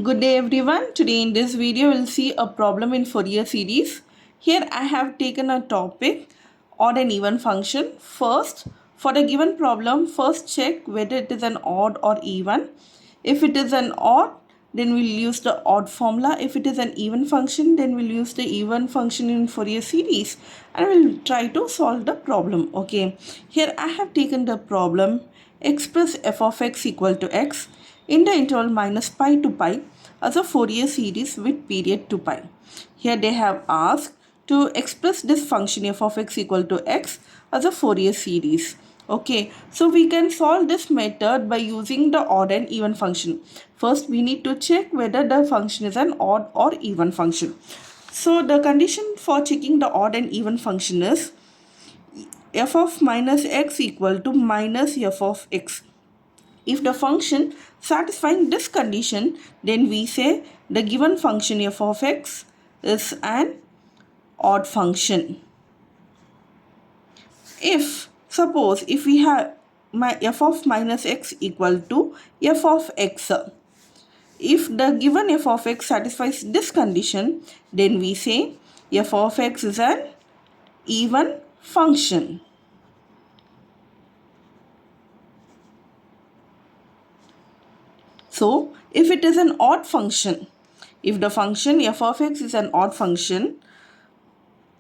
Good day everyone. Today in this video we'll see a problem in Fourier series. Here I have taken a topic odd and even function. First, for the given problem, first check whether it is an odd or even. If it is an odd, then we'll use the odd formula. If it is an even function, then we'll use the even function in Fourier series and we'll try to solve the problem. Okay, here I have taken the problem. Express f of x equal to x in the interval minus pi to pi as a Fourier series with period 2 pi. Here they have asked to express this function f of x equal to x as a Fourier series. Okay, so we can solve this method by using the odd and even function. First, we need to check whether the function is an odd or even function. So the condition for checking the odd and even function is f of minus x equal to minus f of x. If the function satisfying this condition, then we say the given function f of x is an odd function. Suppose if we have my f of minus x equal to f of x, if the given f of x satisfies this condition, then we say f of x is an even function. So, if it is an odd function, if the function f of x is an odd function,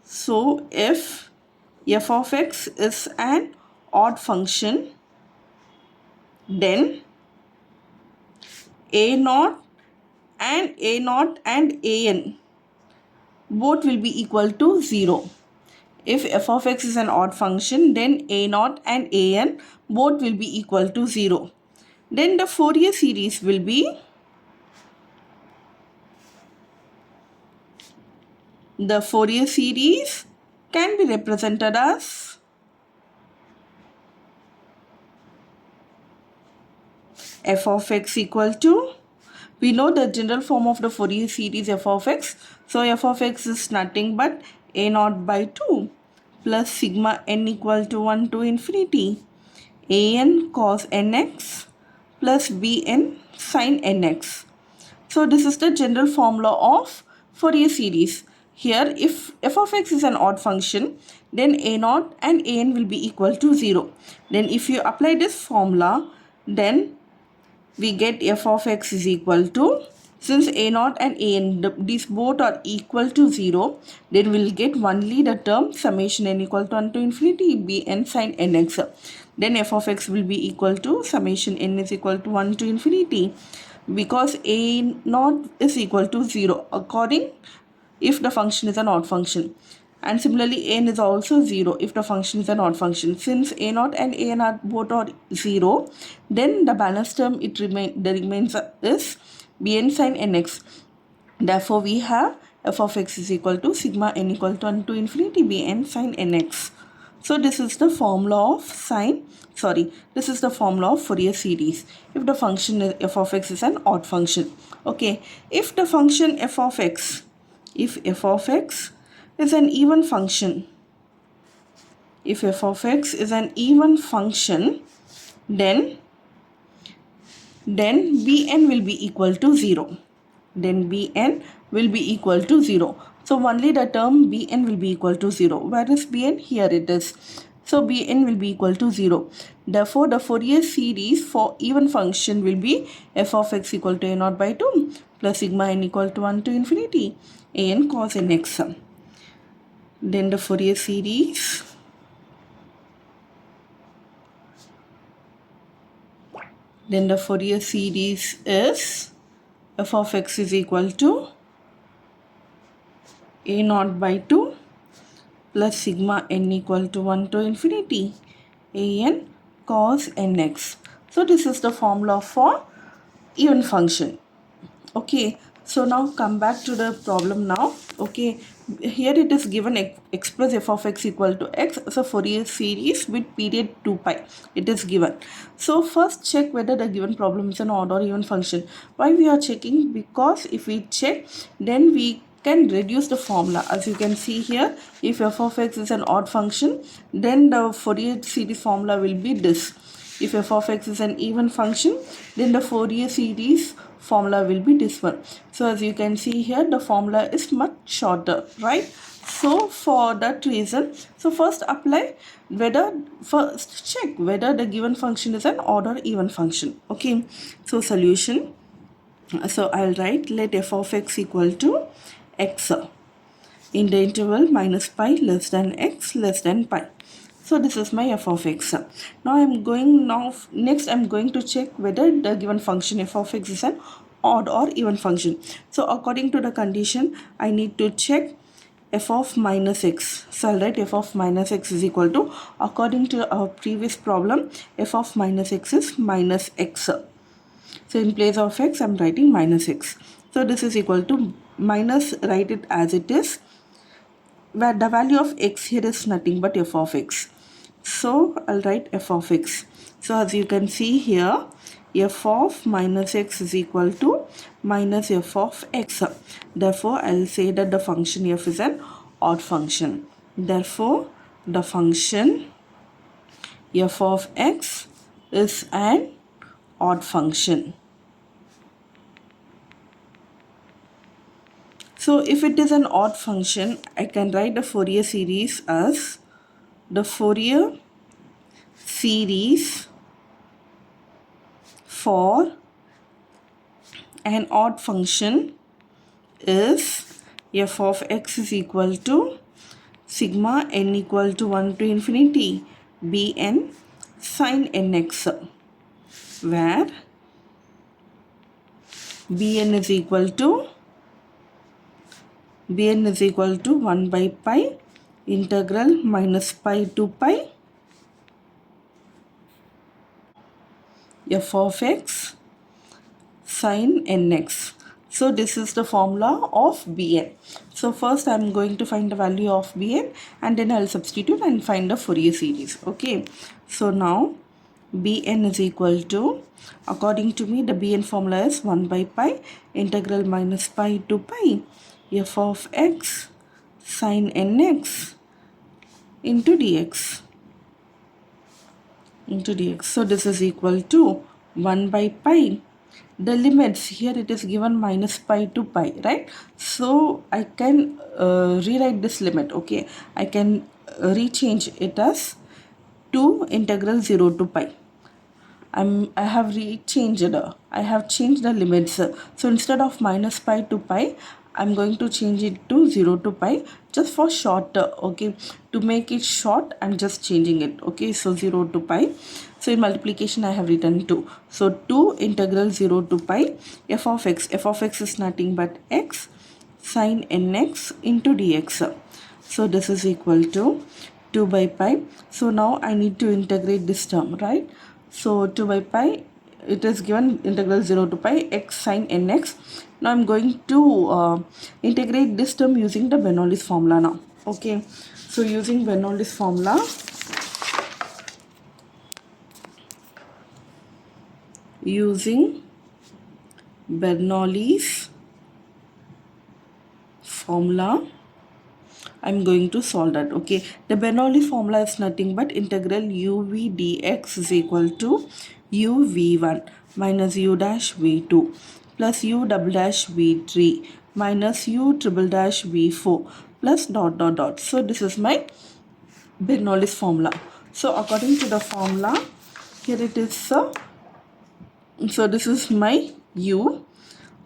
so if f of x is an odd function, then a0 and an both will be equal to 0. If f of x is an odd function, then a0 and an both will be equal to 0. Then the Fourier series will be can be represented as f of x equal to, we know the general form of the Fourier series f of x. So f of x is nothing but a0 by 2 plus sigma n equal to 1 to infinity an cos nx plus bn sin nx. So this is the general formula of Fourier series. Here, if f of x is an odd function, then a0 and an will be equal to 0. Then if you apply this formula, then we get f of x is equal to, since a0 and an, these both are equal to 0, then we'll get only the term summation n equal to 1 to infinity bn sin nx. Then f of x will be equal to summation n is equal to 1 to infinity, because a0 is equal to 0 according if the function is an odd function, and similarly n is also 0 if the function is an odd function. Since a0 and an are both are 0, then the balance term remains is bn sin nx. Therefore we have f of x is equal to sigma n equal to 1 to infinity bn sin nx. So this is the formula of this is the formula of Fourier series if the function f of x is an odd function. Okay, if the function f of x is an even function, if f of x is an even function, then bn will be equal to 0. Then bn will be equal to 0. So only the term bn will be equal to 0. Where is bn? Here it is. So bn will be equal to 0. Therefore, the Fourier series for even function will be f of x equal to a0 by 2 plus sigma n equal to 1 to infinity an cos nx. Then the Fourier series is f of x is equal to a0 by 2 plus sigma n equal to 1 to infinity an cos nx. So this is the formula for even function. Okay, so now come back to the problem now. Okay, here it is given express f of x equal to x as a Fourier series with period 2 pi. It is given. So first check whether the given problem is an odd or even function. Why we are checking? Because if we check, then we can reduce the formula. As you can see here, if f of x is an odd function, then the Fourier series formula will be this. If f of x is an even function, then the Fourier series formula will be this one. So as you can see here, the formula is much shorter, right? So for that reason, so first check whether the given function is an odd or even function. Okay, so solution. So I'll write let f of x equal to x in the interval minus pi less than x less than pi. So this is my f of x. Next I'm going to check whether the given function f of x is an odd or even function. So according to the condition, I need to check f of minus x. So I'll write f of minus x is equal to, according to our previous problem, f of minus x is minus x. So in place of x, I'm writing minus x. So this is equal to minus, write it as it is, where the value of x here is nothing but f of x. So I'll write f of x. So as you can see here, f of minus x is equal to minus f of x. Therefore, I'll say that the function f is an odd function. Therefore, the function f of x is an odd function. So if it is an odd function, I can write the Fourier series as the Fourier series for an odd function is f of x is equal to sigma n equal to 1 to infinity bn sin nx, where bn is equal to 1 by pi integral minus pi to pi f of x sin nx. So this is the formula of bn. So first I'm going to find the value of bn and then I'll substitute and find the Fourier series. Okay, so now bn is equal to, according to me, the bn formula is 1 by pi integral minus pi to pi f of x sin nx into dx. So this is equal to 1 by pi. The limits here, it is given minus pi to pi, right? So I can rewrite this limit. Okay, I can rechange it as 2 integral 0 to pi. I have changed the limits. So instead of minus pi to pi, I'm going to change it to 0 to pi just for short. Okay, to make it short, I'm just changing it. Okay, so 0 to pi. So in multiplication, I have written 2. So 2 integral 0 to pi f of x. F of x is nothing but x sin nx into dx. So this is equal to 2 by pi. So now I need to integrate this term, right? So 2 by pi, it is given integral 0 to pi x sin nx. Now I'm going to integrate this term using the Bernoulli's formula now. Okay, so using Bernoulli's formula, I'm going to solve that. Okay, the Bernoulli formula is nothing but integral uv dx is equal to u v1 minus u dash v2 plus u double dash v3 minus u triple dash v4 plus dot dot dot. So this is my Bernoulli's formula. So according to the formula, here it is. So this is my u,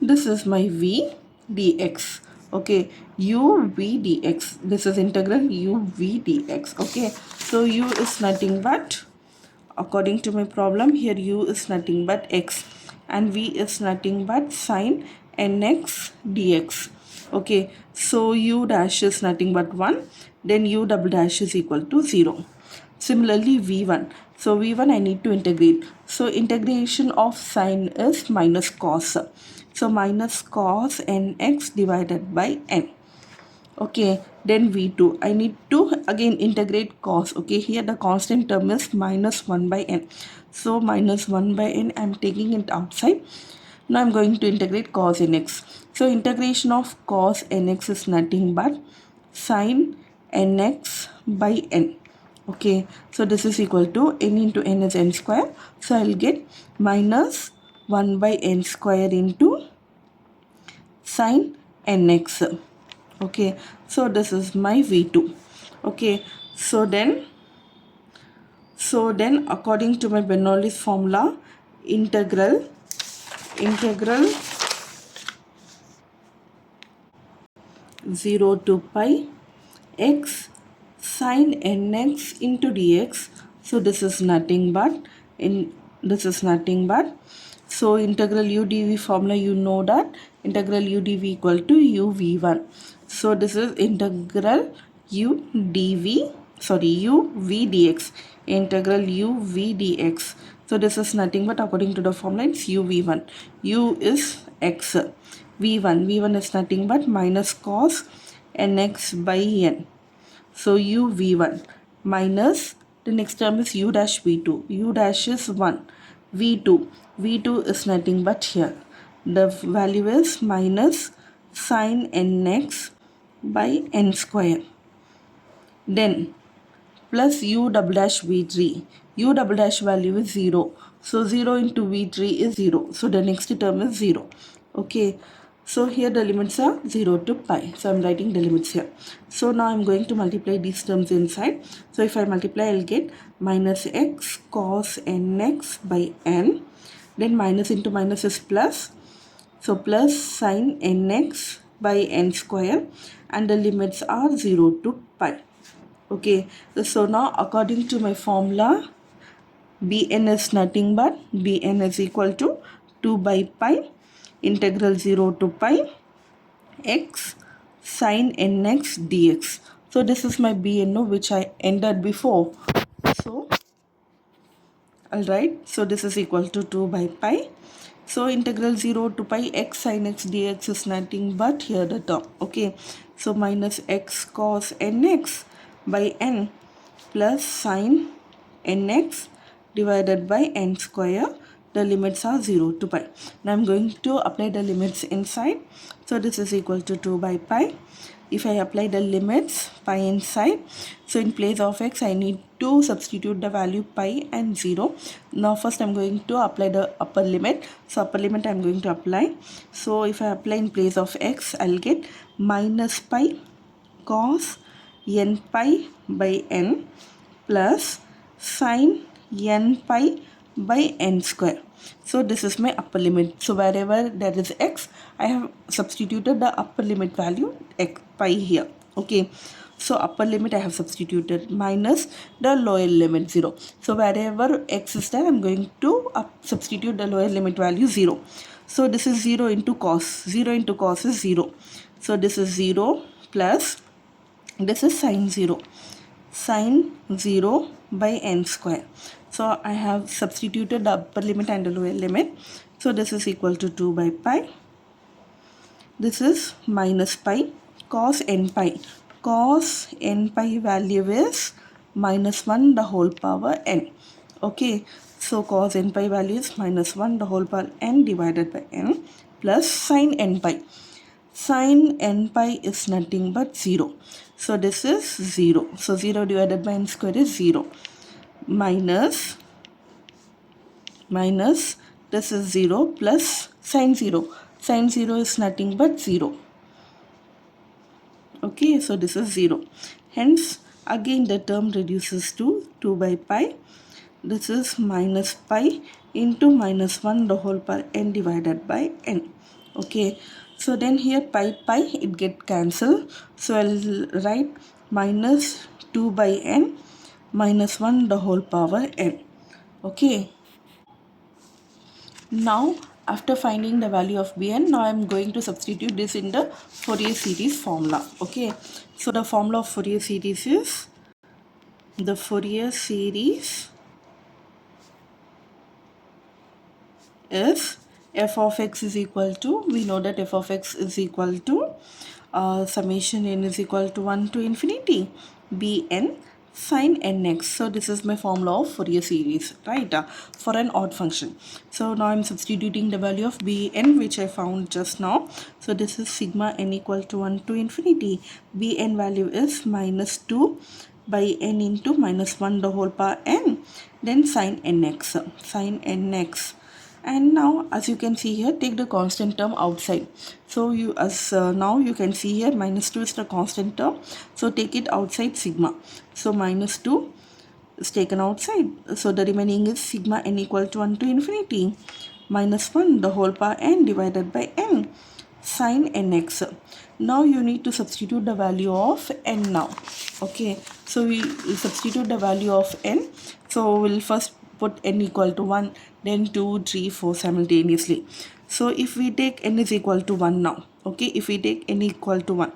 this is my v dx. Okay, u v dx, this is integral u v dx. Okay, so u is nothing but, according to my problem here, u is nothing but x and v is nothing but sin nx dx. Okay, so u dash is nothing but 1, then u double dash is equal to 0. Similarly v1, so v1 I need to integrate. So integration of sin is minus cos. So minus cos nx divided by n. Okay, then v2, I need to again integrate cos. Okay, here the constant term is minus 1 by n. So minus 1 by n, I'm taking it outside. Now I'm going to integrate cos nx. So integration of cos nx is nothing but sin nx by n. Okay, so this is equal to n into n is n square. So I'll get minus 1 by n square into sine nx. Okay, so this is my v2. Okay, so then according to my Bernoulli's formula, integral 0 to pi x sine nx into dx. So this is nothing but so integral u dv formula, you know that integral u dv equal to u v1. So this is integral u dv, sorry, u v dx, integral u v dx. So this is nothing but according to the formula it's u v1. U is x, v1 is nothing but minus cos nx by n. So u v1 minus the next term is u dash v2. U dash is 1. V2 is nothing but here. The value is minus sine nx by n square. Then plus u double dash v3. U double dash value is 0. So 0 into v3 is 0. So the next term is 0. Okay. So here the limits are 0 to pi. So I'm writing the limits here. So now I'm going to multiply these terms inside. So if I multiply, I'll get minus x cos nx by n. Then minus into minus is plus. So plus sine nx by n square. And the limits are 0 to pi. Okay. So now according to my formula, Bn is nothing but Bn is equal to 2 by pi integral 0 to pi x sine nx dx. So this is my BNO which I entered before. So alright, so this is equal to 2 by pi. So integral 0 to pi x sine x dx is nothing but here the term. Okay, so minus x cos nx by n plus sine nx divided by n square. The limits are 0 to pi. Now I'm going to apply the limits inside. So this is equal to 2 by pi. If I apply the limits pi inside, so in place of x I need to substitute the value pi and 0. Now first I'm going to apply the upper limit. So upper limit I'm going to apply. So if I apply in place of x, I'll get minus pi cos n pi by n plus sine n pi by n square. So this is my upper limit. So wherever there is x, I have substituted the upper limit value x pi here. Okay, so upper limit I have substituted minus the lower limit 0. So wherever x is there, I'm going to substitute the lower limit value 0. So this is 0 into cos. 0 into cos is 0. So this is 0 plus this is sine 0. Sine 0 by n square. So I have substituted the upper limit and the lower limit. So this is equal to 2 by pi. This is minus pi cos n pi. Cos n pi value is minus 1 the whole power n. Okay, so cos n pi value is minus 1 the whole power n divided by n plus sine n pi. Sine n pi is nothing but 0. So this is 0. So 0 divided by n square is 0. Minus this is 0 plus sine 0. Sine 0 is nothing but 0. Okay, so this is 0. Hence again the term reduces to 2 by pi. This is minus pi into minus 1 the whole power n divided by n. Okay, so then here pi it get cancelled. So I'll write minus 2 by n minus 1 the whole power n. Okay, now after finding the value of Bn, now I am going to substitute this in the Fourier series formula. Okay, so the formula of Fourier series is, the Fourier series is f of x is equal to, we know that f of x is equal to summation n is equal to 1 to infinity Bn sine nx. So this is my formula of Fourier series, right, for an odd function. So now I'm substituting the value of Bn which I found just now. So this is sigma n equal to 1 to infinity. Bn value is minus 2 by n into minus 1 the whole power n, then sine nx. And now as you can see here, take the constant term outside. So you now you can see here minus 2 is the constant term, so take it outside sigma. So minus 2 is taken outside, so the remaining is sigma n equal to 1 to infinity minus 1 the whole power n divided by n sin nx. Now you need to substitute the value of n now. Okay, so we will substitute the value of n. So we'll first put n equal to 1, then 2, 3, 4 simultaneously. So if we take n is equal to 1 now, okay, if we take n equal to 1,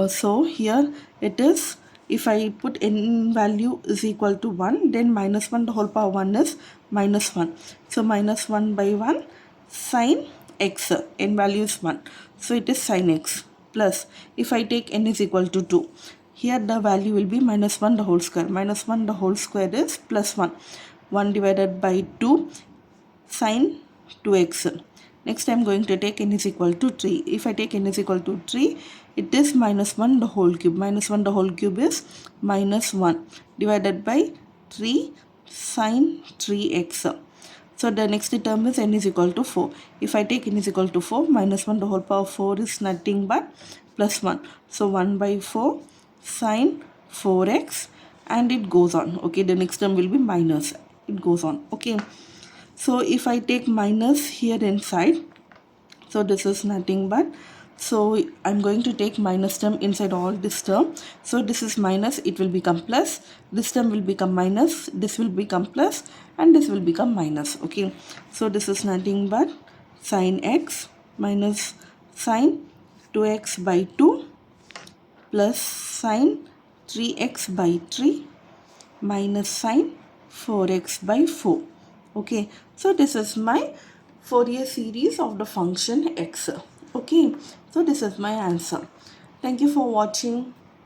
so here it is, if I put n value is equal to 1, then minus 1 the whole power 1 is minus 1. So minus 1 by 1 sin x, n value is 1, so it is sin x, plus if I take n is equal to 2, here the value will be minus 1 the whole square. Minus 1 the whole square is plus 1. 1 divided by 2 sin 2x. Next I am going to take n is equal to 3. If I take n is equal to 3, it is minus 1 the whole cube. Minus 1 the whole cube is minus 1 divided by 3 sin 3x. So the next term is n is equal to 4. If I take n is equal to 4, minus 1 the whole power 4 is nothing but plus 1. So 1 by 4 sin 4x, and it goes on. Okay, the next term will be minus. It goes on. Okay. So if I take minus here inside, so this is nothing but, so I'm going to take minus term inside all this term. So this is minus, it will become plus, this term will become minus, this will become plus, and this will become minus. Okay, so this is nothing but sin x minus sin 2x by 2 plus sin 3x by 3 minus sin 4x by 4. Okay, so this is my Fourier series of the function x. Okay, so this is my answer. Thank you for watching.